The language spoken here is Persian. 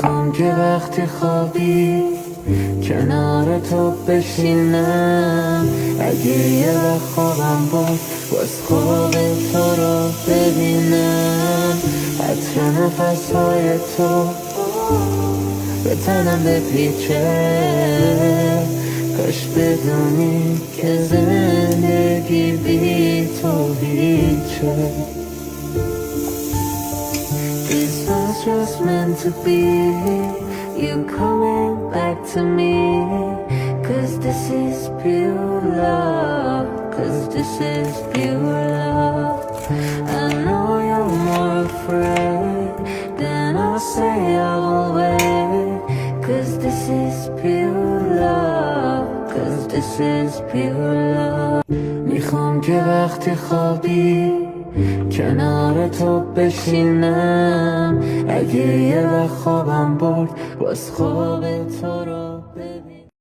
میخوام که وقتی خوابی کنار تو بشینم. اگه یه وقت خوابم بود باز خواب تو رو ببینم. عطر نفسهای تو به تنم بپیچه. کاش بدونی که زندگی بی تو هیچه. This was just meant to be, you coming back to me. Cause this is pure love, cause this is pure love. I know you're more afraid than I'll say I will wait. Cause this is pure love, cause this is pure love. میخوام که وقتی خوابی کنار تو بشینم. اگه یه وقت خوابم برد باز خواب تو